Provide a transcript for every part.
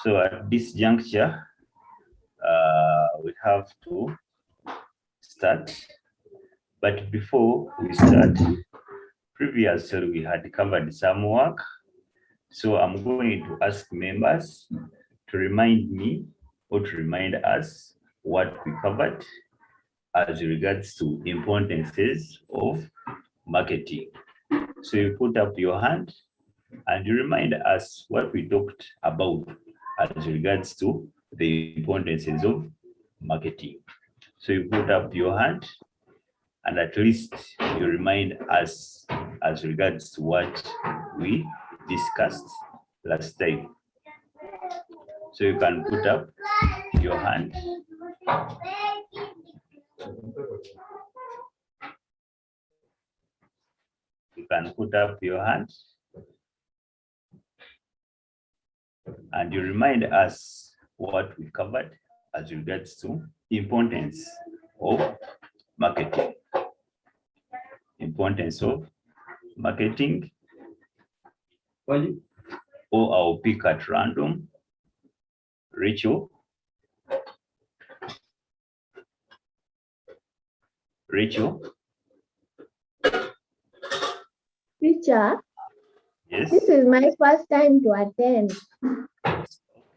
So at this juncture, we have to start. But before we start, previously we had covered some work. So I'm going to ask members to remind me or to remind us what we covered as regards to importances of marketing. So you put up your hand and you remind us what we talked about as regards to the importances of marketing. So you put up your hand and at least you remind us as regards to what we discussed last time. So you can put up your hand. You can put up your hand and you remind us what we covered as regards to importance of marketing. Importance of marketing. Or I'll pick at random. Rachel. Rachel. Teacher, Yes. this is my first time to attend.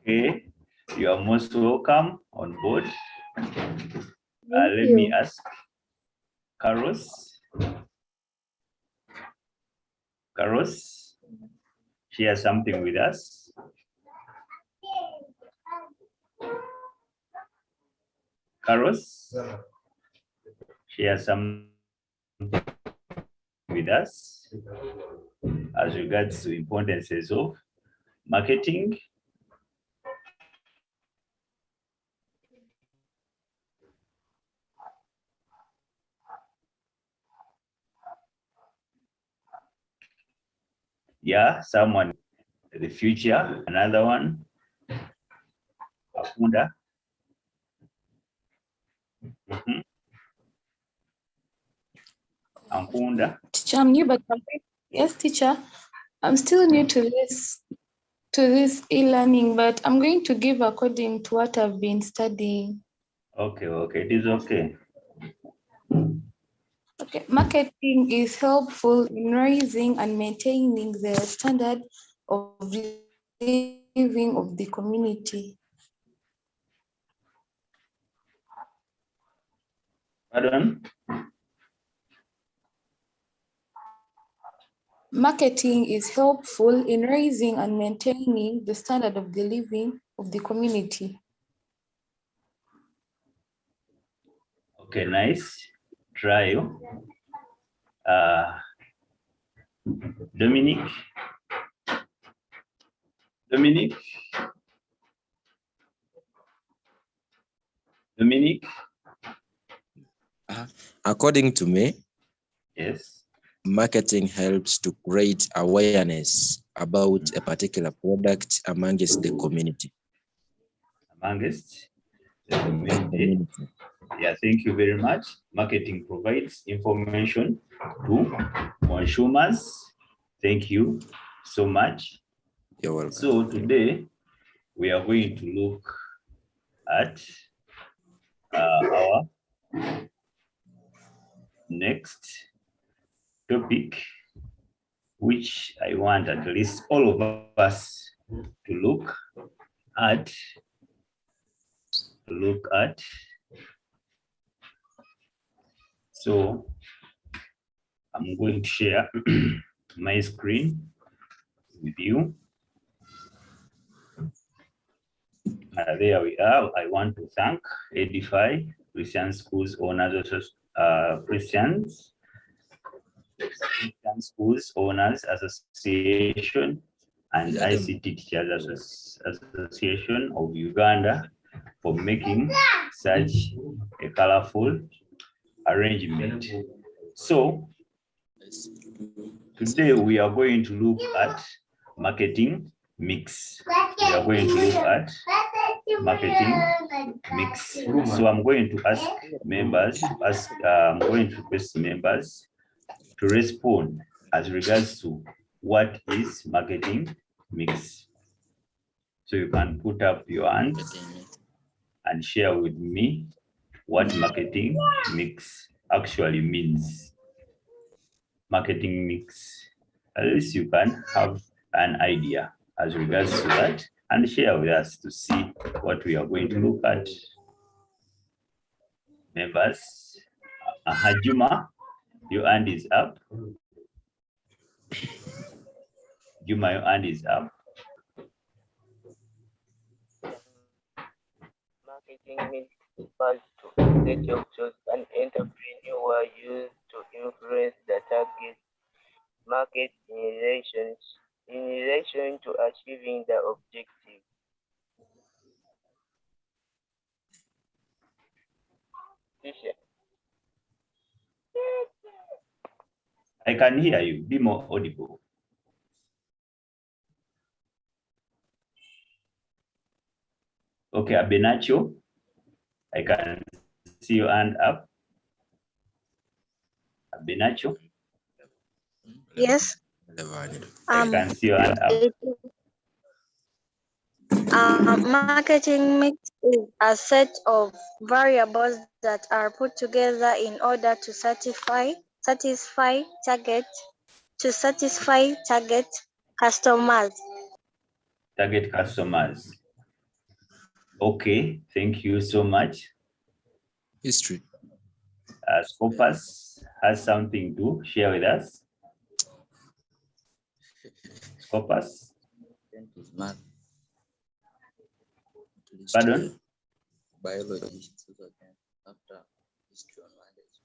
Okay, you are most welcome on board. Let me ask Carlos. Carlos, share something with us. Carlos, share something with us as regards to importances of marketing. Yeah, someone in the future, another one. Akunda. Akunda. Teacher, I'm new, but yes, teacher, I'm still new to this e-learning, but I'm going to give according to what I've been studying. Okay, it is okay. Okay, marketing is helpful in raising and maintaining the standard of living of the community. Pardon? Marketing is helpful in raising and maintaining the standard of the living of the community. Okay, nice. Try you. Dominic. Dominic. Dominic. According to me, yes, marketing helps to create awareness about a particular product amongst the community. Amongst the community. Yeah, thank you very much. Marketing provides information to consumers. Thank you so much. You're welcome. So today we are going to look at our next topic, which I want at least all of us to look at. So I'm going to share my screen with you. There we are. I want to thank Edify Christian Schools Owners Christian Schools Owners Association and ICT Teachers Association of Uganda for making such a colorful arrangement. So today we are going to look at marketing mix. We are going to look at marketing mix. So I'm going to ask members, I'm going to request members to respond as regards to what is marketing mix. So you can put up your hand and share with me what marketing mix actually means. Marketing mix. At least you can have an idea as regards to that and share with us to see what we are going to look at. Members, Juma, your hand is up. Juma, your hand is up. Marketing mix refers to a set of tools an entrepreneur use to influence the target market in relation to achieving the objective. Teacher. I can hear you. Be more audible. Okay, Abenacho, I can see your hand up. Abenacho? Yes. I can see your hand up. Marketing mix is a set of variables that are put together in order to satisfy target customers. Target customers. Okay, thank you so much. History. Scopus has something to share with us. Scopus. Pardon? Biology, after history on Mondays,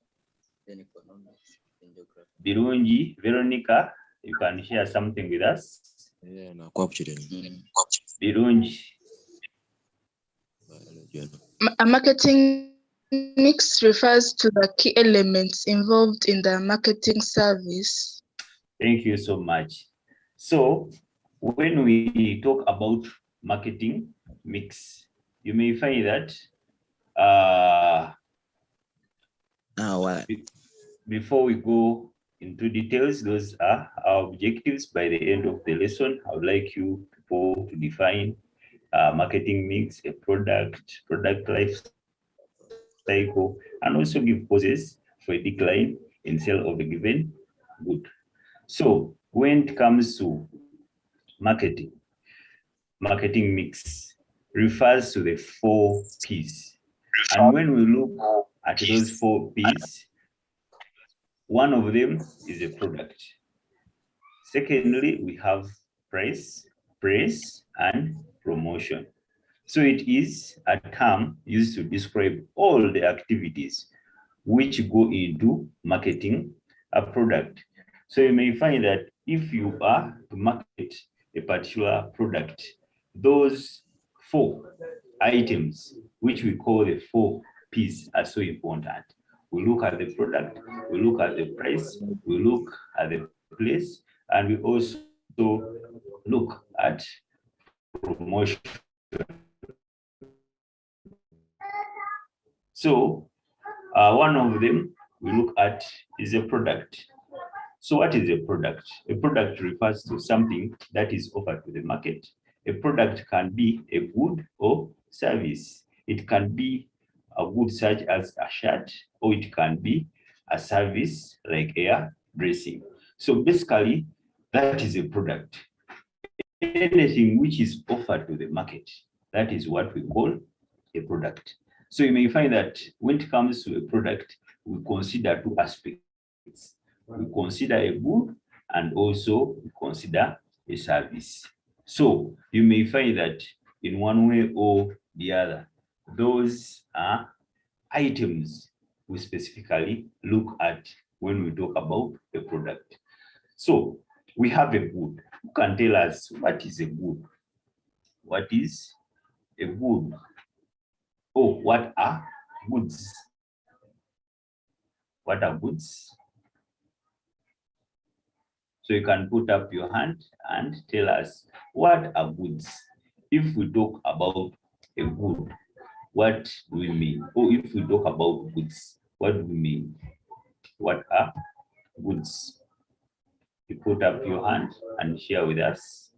then economics, then geography. Birunji, Veronica, you can share something with us. Yeah, no, cooperating. Birunji. A marketing mix refers to the key elements involved in the marketing service. Thank you so much. So when we talk about marketing mix, you may find that before we go into details, those are our objectives. By the end of the lesson, I would like you people to define marketing mix, a product life cycle, and also give causes for a decline in sale of a given good. So when it comes to marketing mix refers to the 4 P's. And when we look at those 4 P's, one of them is a product. Secondly, we have price, praise, and promotion. So it is a term used to describe all the activities which go into marketing a product. So you may find that if you are to market a particular product, those 4 items, which we call the 4 P's, are so important. We look at the product, we look at the price, we look at the place, and we also look at promotion. So one of them we look at is a product. So what is a product? A product refers to something that is offered to the market. A product can be a good or service. It can be a good such as a shirt, or it can be a service like hair dressing. So basically, that is a product. Anything which is offered to the market, that is what we call a product. So you may find that when it comes to a product, we consider 2 aspects. We consider a good and also we consider a service. So you may find that in one way or the other, those are items we specifically look at when we talk about a product. So we have a good. Who can tell us what is a good? What is a good? Oh, what are goods? What are goods? So you can put up your hand and tell us what are goods. If we talk about a good, what do we mean? Or if we talk about goods, what do we mean? What are goods? You put up your hand and share with us.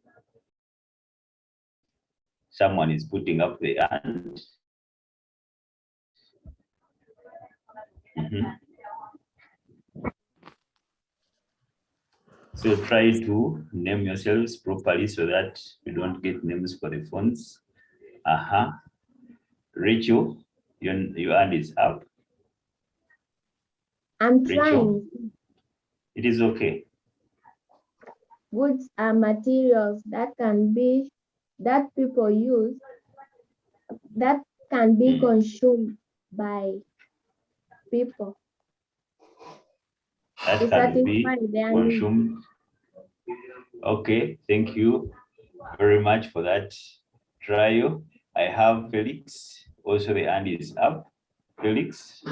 Someone is putting up the hand. So try to name yourselves properly so that you don't get names for the phones. Rachel, your hand is up. I'm Rachel, trying. it is okay. Goods are materials that people use, that can be consumed by people That to can be satisfy their needs. consumed. Okay, thank you very much for that trial. I have Felix. Also, the hand is up. Felix.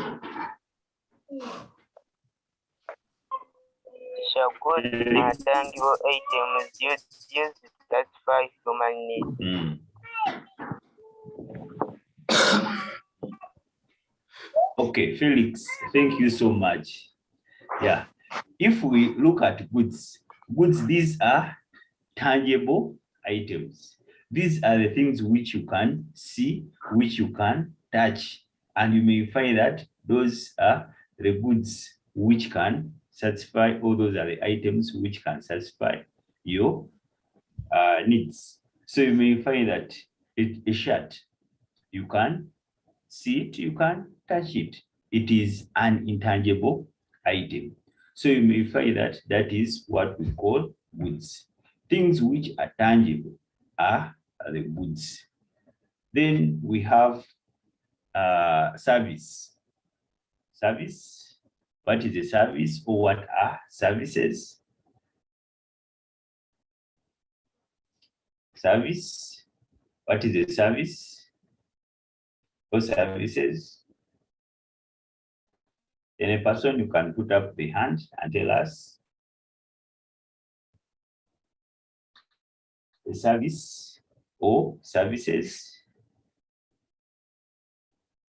Teacher, goods are tangible items used to satisfy human needs. Okay, Felix, thank you so much. Yeah, if we look at goods, these are tangible items. These are the things which you can see, which you can touch, and you may find that those are the goods which can satisfy, or those are the items which can satisfy your needs. So you may find that a shirt, you can see it, you can touch it. It is an intangible item. So you may find that that is what we call goods. Things which are tangible are the goods. Then we have service. Service. What is a service, or what are services? Service. What is a service or services? Then a person, you can put up the hand and tell us the service or services.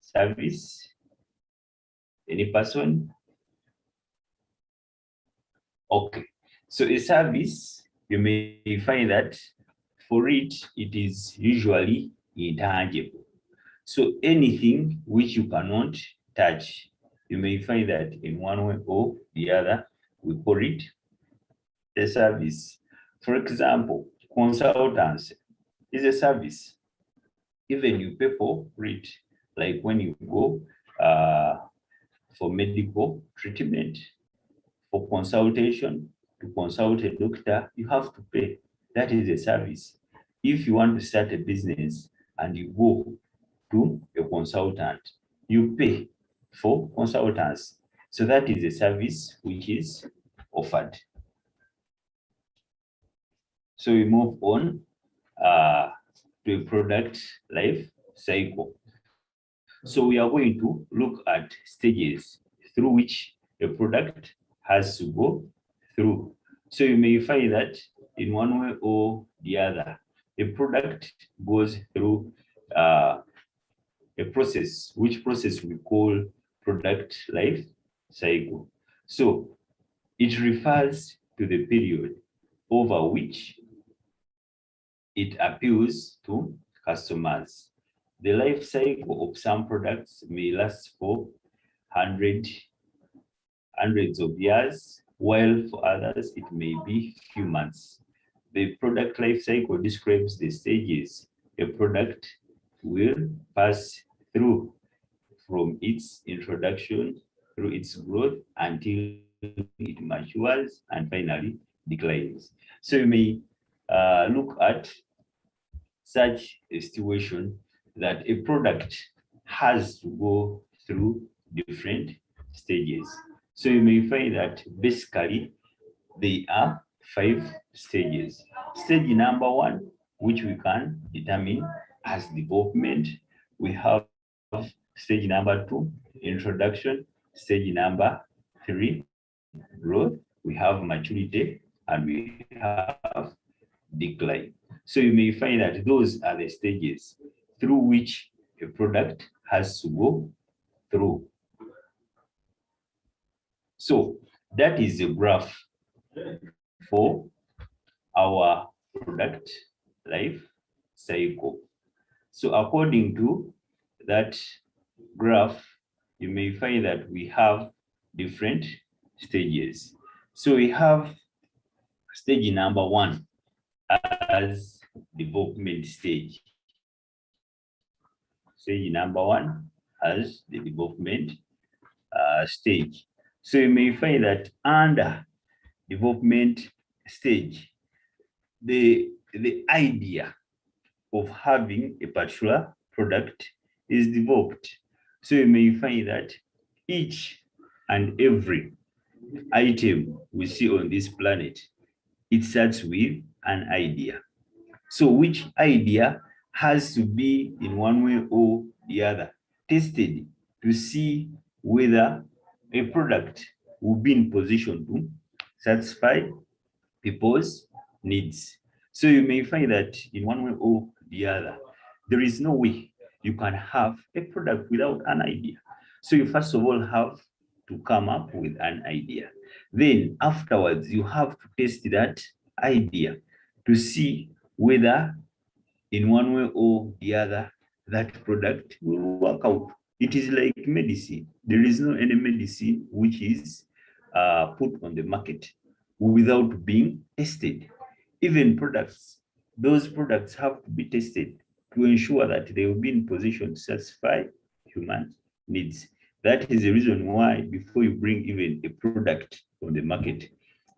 Service. Any person? Okay. So a service, you may find that for it, it is usually intangible. So anything which you cannot touch, you may find that in one way or the other, we call it a service. For example, consultancy is a service. Even you pay for it, like when you go for medical treatment, for consultation, to consult a doctor, you have to pay. That is a service. If you want to start a business and you go to a consultant, you pay for consultants. So that is a service which is offered. So we move on to a product life cycle. So we are going to look at stages through which a product has to go through. So you may find that in one way or the other, a product goes through a process, which process we call product life cycle. So it refers to the period over which it appeals to customers. The life cycle of some products may last for hundreds of years, while for others it may be few months. The product life cycle describes the stages a product will pass through from its introduction through its growth until it matures and finally declines. So you may look at such a situation that a product has to go through different stages. So you may find that basically there are 5 stages. Stage number 1, which we can determine as development. We have stage number 2, introduction. Stage number 3, growth. We have maturity, and we have decline. So you may find that those are the stages through which a product has to go through. So that is a graph for our product life cycle. So according to that graph, you may find that we have different stages. So we have stage number 1 as development stage. Stage number 1 as the development stage. So you may find that under development stage, the idea of having a particular product is developed. So you may find that each and every item we see on this planet, it starts with an idea. So which idea has to be in one way or the other tested to see whether a product will be in position to satisfy people's needs. So you may find that in one way or the other, there is no way you can have a product without an idea. So you first of all have to come up with an idea. Then afterwards, you have to test that idea to see whether in one way or the other, that product will work out. It is like medicine. There is no any medicine which is put on the market without being tested. Even products, those products have to be tested to ensure that they will be in position to satisfy human needs. That is the reason why before you bring even a product on the market,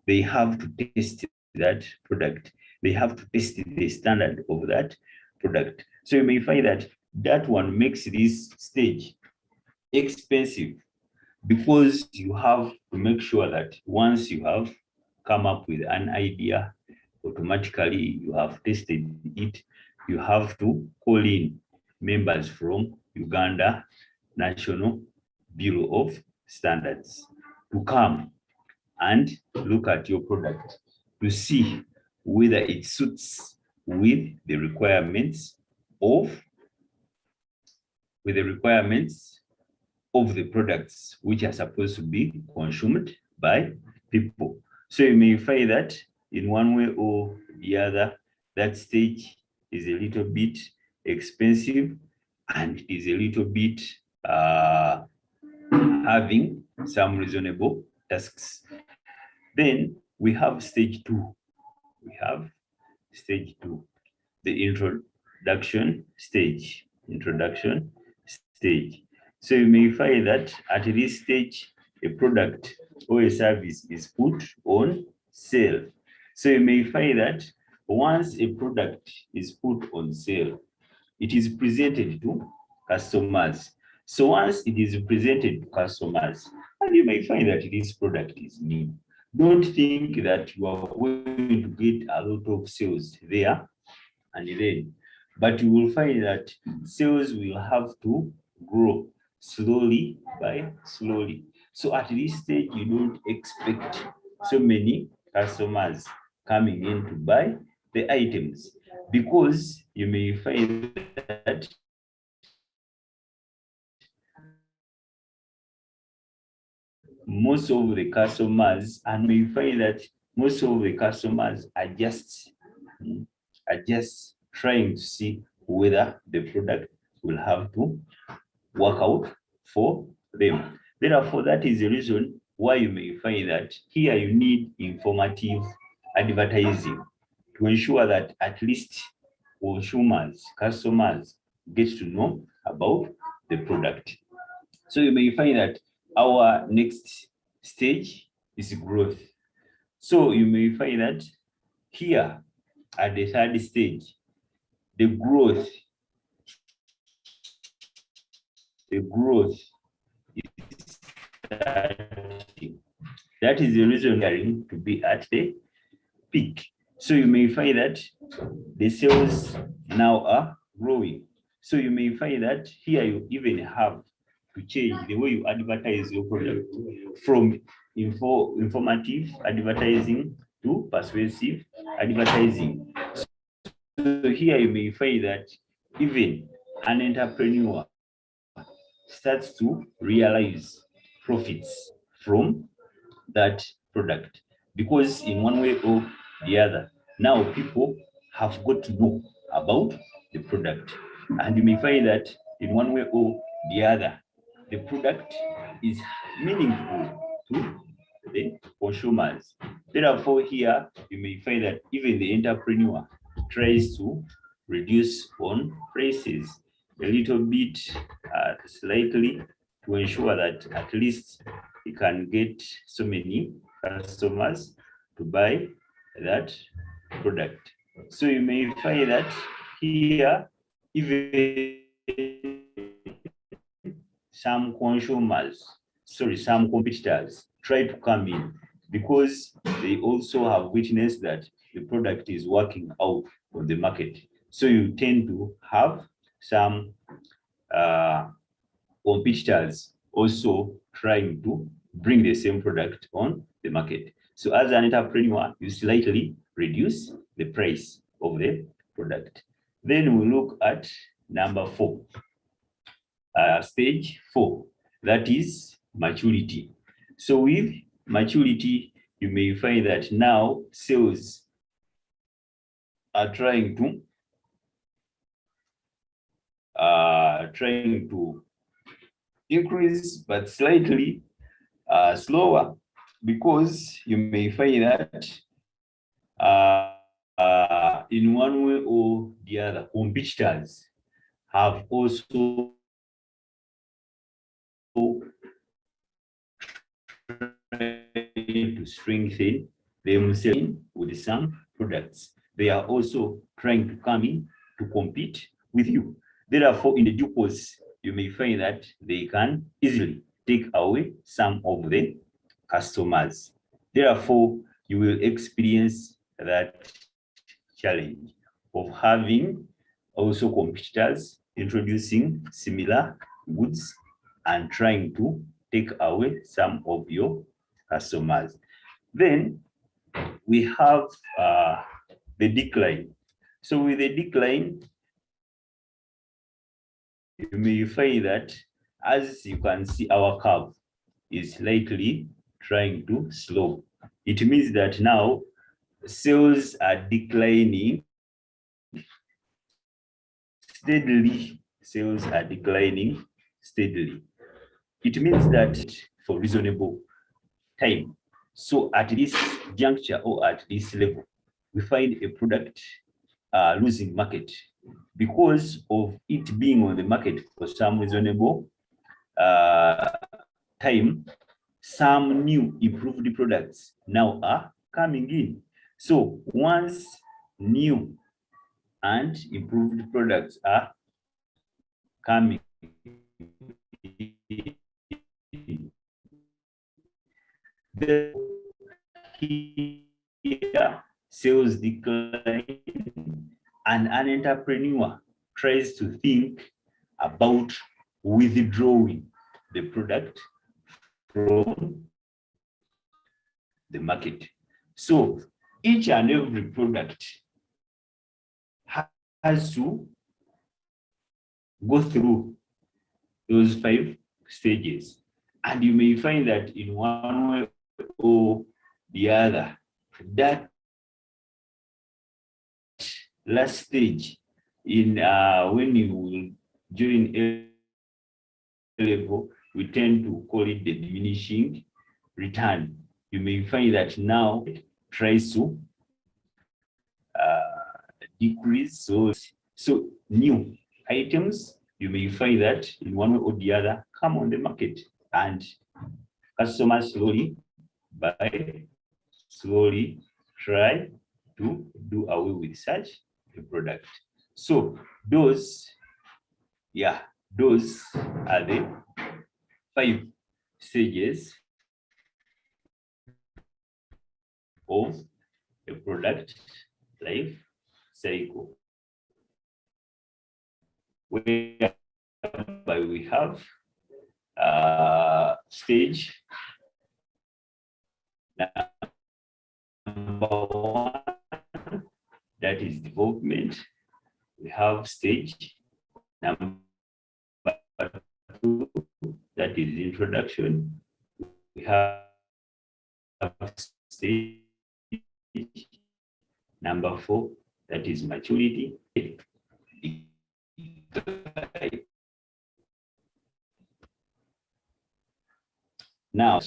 they have to test that product. They have to test the standard of that product. So you may find that that one makes this stage expensive because you have to make sure that once you have come up with an idea, automatically you have tested it. You have to call in members from Uganda National Bureau of Standards to come and look at your product to see whether it suits with the requirements of the products which are supposed to be consumed by people. So you may find that in one way or the other, that stage is a little bit expensive and is a little bit having some reasonable tasks. Then we have stage 2. We have stage 2, the introduction stage. So you may find that at this stage, a product or a service is put on sale. So you may find that once a product is put on sale, it is presented to customers. So once it is presented to customers, and you may find that this product is new. Don't think that you are going to get a lot of sales there and then, but you will find that sales will have to grow slowly by slowly. So at this stage, you don't expect so many customers coming in to buy the items because you may find that most of the customers, and we find that most of the customers are just trying to see whether the product will have to work out for them. Therefore, that is the reason why you may find that here you need informative advertising to ensure that at least consumers, customers get to know about the product. So you may find that our next stage is growth. So you may find that here at the third stage, the growth is starting. That is the reason we are going to be at the peak. So you may find that the sales now are growing. So you may find that here you even have to change the way you advertise your product from informative advertising to persuasive advertising. So here you may find that even an entrepreneur starts to realize profits from that product because in one way or the other, now people have got to know about the product. And you may find that in one way or the other, the product is meaningful to the consumers. Therefore, here you may find that even the entrepreneur tries to reduce on prices a little bit, slightly, to ensure that at least he can get so many customers to buy that product. So you may find that here, even some consumers, some competitors try to come in because they also have witnessed that the product is working out on the market. So you tend to have some competitors also trying to bring the same product on the market. So as an entrepreneur, you slightly reduce the price of the product. Then we look at number 4. Stage 4, that is maturity. So with maturity, you may find that now sales are trying to increase, but slightly slower, because you may find that in one way or the other, competitors have also to strengthen themselves with some products. They are also trying to come in to compete with you. Therefore, in the due course, you may find that they can easily take away some of the customers. Therefore, you will experience that challenge of having also competitors introducing similar goods and trying to take away some of your customers. Then we have the decline. So with the decline, you may find that, as you can see, our curve is slightly trying to slow. It means that now sales are declining steadily. Sales are declining steadily. It means that for reasonable time. So at this juncture or at this level, we find a product losing market because of it being on the market for some reasonable time. Some new improved products now are coming in. So once new and improved products are coming in, the here sales decline, and an entrepreneur tries to think about withdrawing the product from the market. So each and every product has to go through those 5 stages. And you may find that in one way or the other, that last stage in when you will join A level, we tend to call it the diminishing return. You may find that now it tries to decrease. So new items, you may find that in one way or the other come on the market, and customers slowly buy, slowly try to do away with such a product. So those are the 5 stages of a product life cycle, whereby we have stage number 1, that is development. We have stage number 2, that is introduction. We have stage number 4, that is maturity. Now,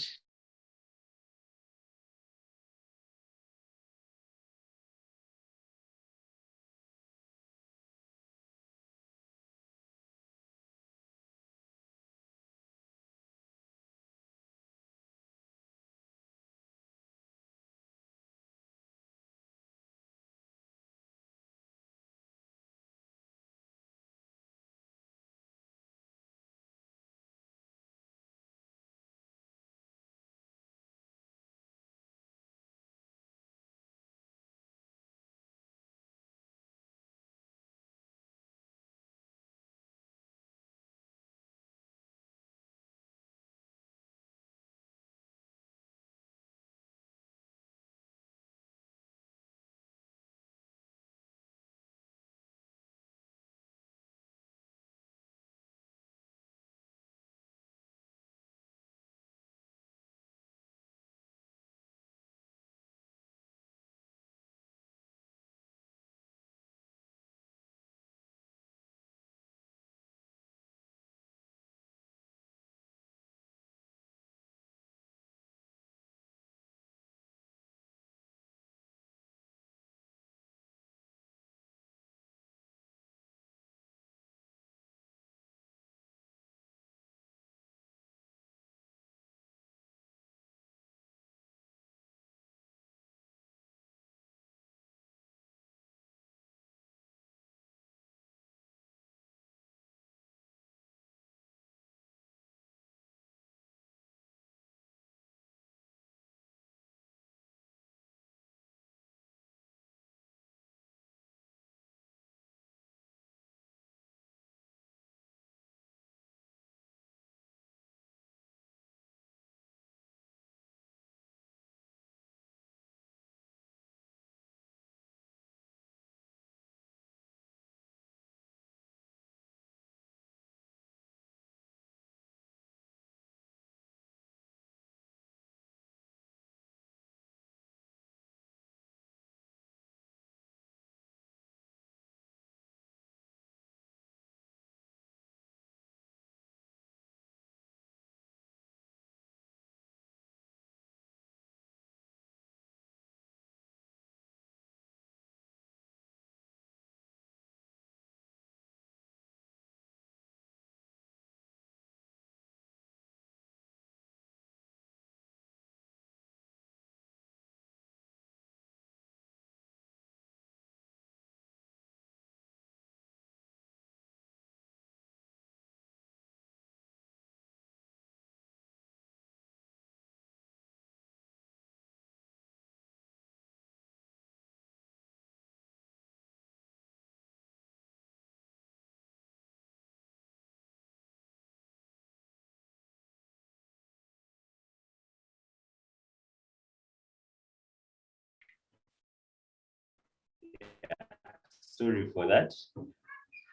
sorry for that.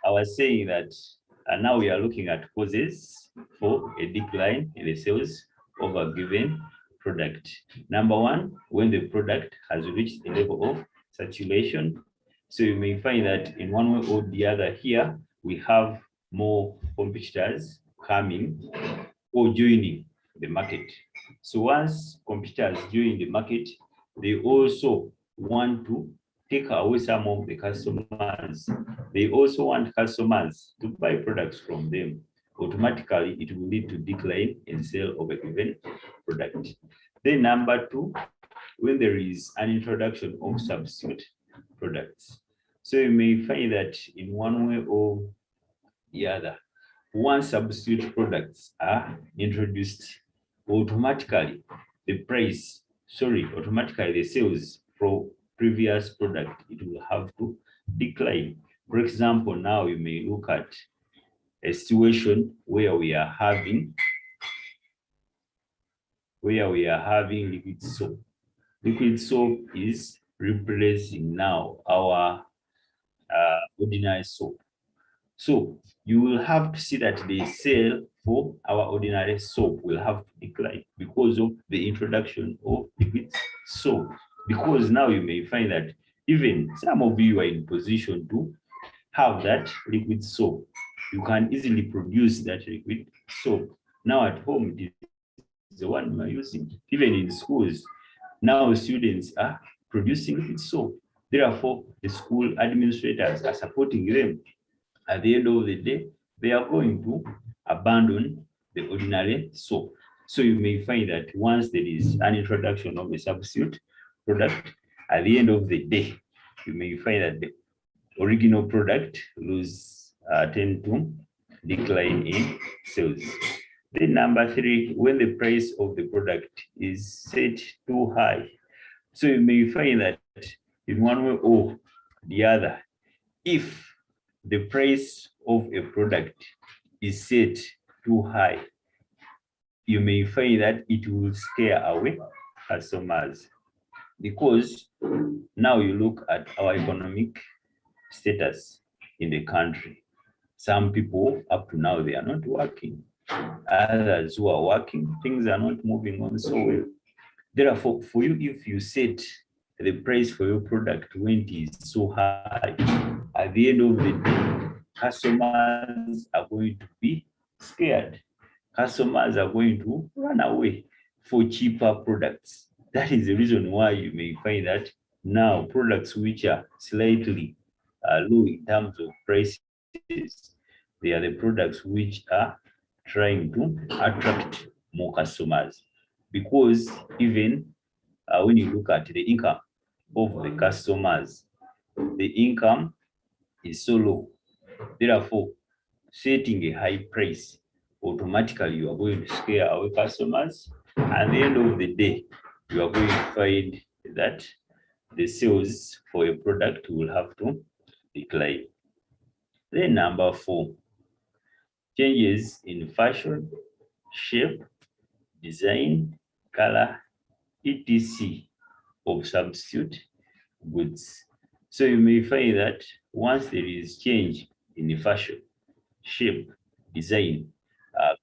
I was saying that now we are looking at causes for a decline in the sales of a given product. Number one, when the product has reached a level of saturation. So you may find that in one way or the other here, we have more competitors coming or joining the market. So once competitors join the market, they also want to take away some of the customers. They also want customers to buy products from them. Automatically, it will lead to decline in sale of a given product. Then number two, when there is an introduction of substitute products. So you may find that in one way or the other, once substitute products are introduced, automatically the sales for previous product, it will have to decline. For example, now you may look at a situation where we are having liquid soap. Liquid soap is replacing now our ordinary soap. So you will have to see that the sale for our ordinary soap will have to decline because of the introduction of liquid soap. Because now you may find that even some of you are in position to have that liquid soap. You can easily produce that liquid soap. Now at home, it the one we are using. Even in schools, now students are producing soap. Therefore, the school administrators are supporting them. At the end of the day, they are going to abandon the ordinary soap. So you may find that once there is an introduction of a substitute product, at the end of the day, you may find that the original product tend to decline in sales. Then number 3, when the price of the product is set too high. So you may find that in one way or the other, if the price of a product is set too high, you may find that it will scare away customers, because now you look at our economic status in the country. Some people up to now, they are not working. Others who are working, things are not moving on so well. Therefore, for you, if you set the price for your product when it is so high, at the end of the day, customers are going to be scared. Customers are going to run away for cheaper products. That is the reason why you may find that now products which are slightly low in terms of prices, they are the products which are trying to attract more customers. Because even when you look at the income of the customers, the income is so low. Therefore, setting a high price, automatically you are going to scare away customers. At the end of the day, you are going to find that the sales for a product will have to decline. Then number 4, changes in fashion, shape, design, color, etc. of substitute goods. So you may find that once there is change in the fashion, shape, design,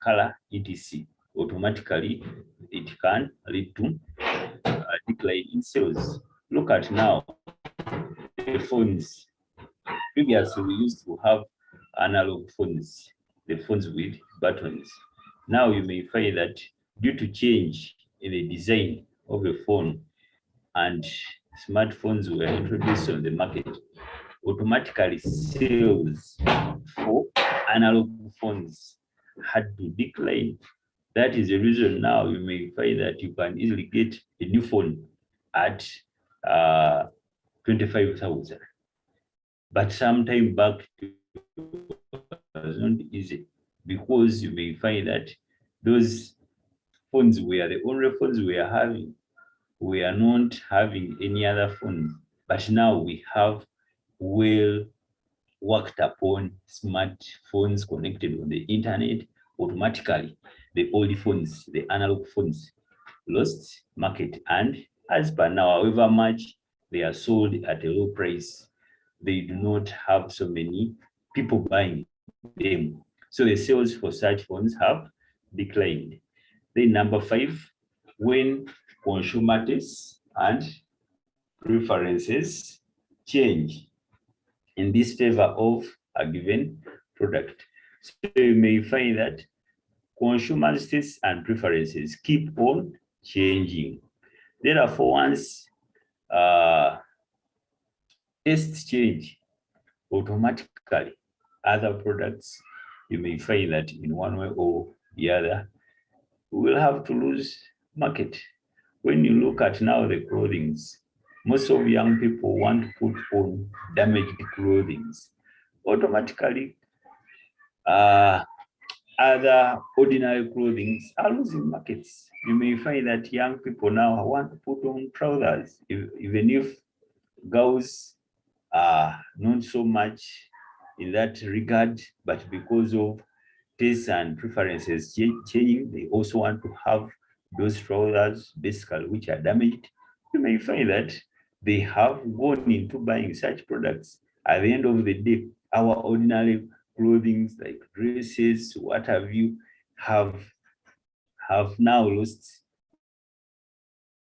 color, etc., automatically it can lead to a decline in sales. Look at now the phones. Previously, we used to have analog phones, the phones with buttons. Now you may find that due to change in the design of a phone and smartphones were introduced on the market, automatically sales for analog phones had to decline. That is the reason now you may find that you can easily get a new phone at 25,000. But sometime back, it was not easy, because you may find that those phones were the only phones we are having. We are not having any other phones, but now we have well worked upon smartphones connected on the internet. Automatically, the old phones, the analog phones, lost market, and as per now, however much they are sold at a low price, they do not have so many people buying them. So the sales for such phones have declined. Then number 5, when consumer tastes and preferences change in this favor of a given product. So you may find that consumer tastes and preferences keep on changing. Therefore, once tastes change, automatically other products, you may find that in one way or the other, we will have to lose market. When you look at now the clothing, most of young people want to put on damaged clothing. Automatically, other ordinary clothing are losing markets. You may find that young people now want to put on trousers, even if girls are not so much in that regard, but because of tastes and preferences changing, they also want to have those trousers, basically, which are damaged. You may find that they have gone into buying such products. At the end of the day, our ordinary clothing, like dresses, what have you, have now lost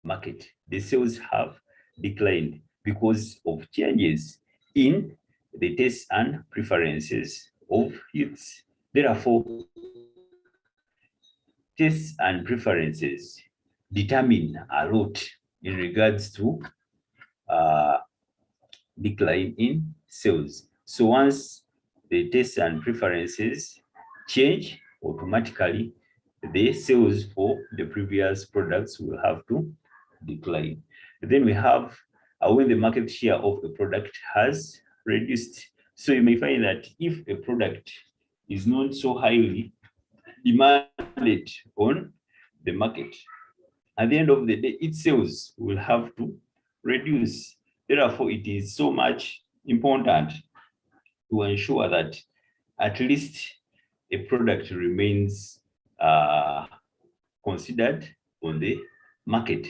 market. The sales have declined because of changes in the tastes and preferences of youths. Therefore, tastes and preferences determine a lot in regards to decline in sales. So once the tastes and preferences change, automatically the sales for the previous products will have to decline. Then we have when the market share of a product has reduced. So you may find that if a product is not so highly demanded on the market, at the end of the day, its sales will have to reduce. Therefore, it is so much important to ensure that at least a product remains considered on the market.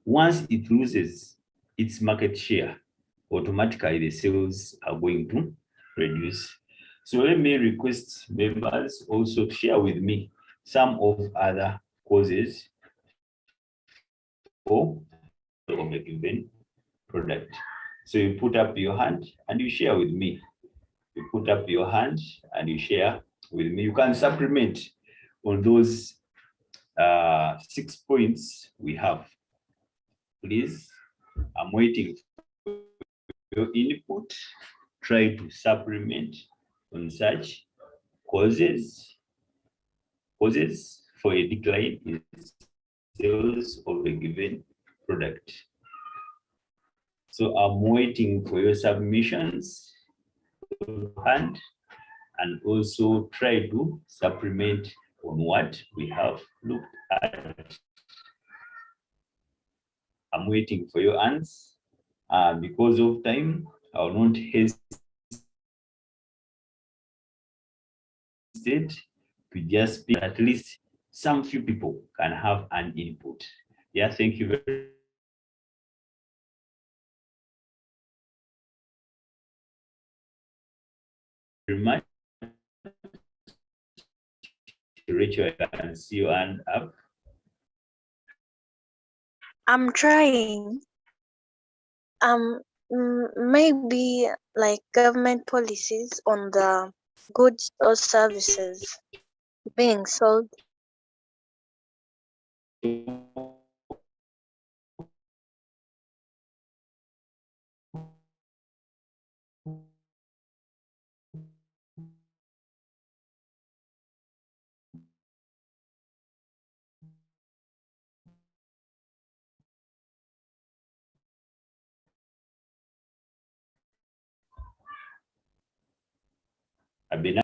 Once it loses its market share, automatically the sales are going to reduce. So let me request members also to share with me some of other causes of a given product. So you put up your hand and you share with me. You put up your hand and you share with me. You can supplement on those 6 points we have. Please, I'm waiting for your input. Try to supplement on such causes for a decline in sales of a given product. So I'm waiting for your submissions and also try to supplement on what we have looked at. I'm waiting for your answers. Because of time, I will not hesitate to just speak. At least some few people can have an input. Yeah, thank you very much. Rachel, I can see your hand up. I'm trying. Maybe like government policies on the goods or services being sold. Abena.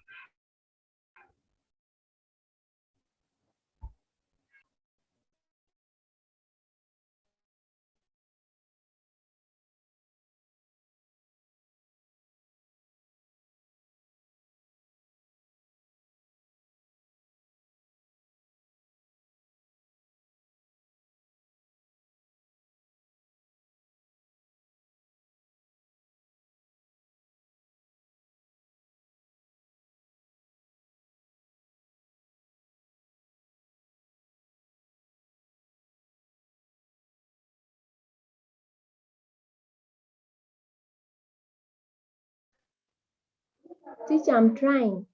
Teacher, I'm trying.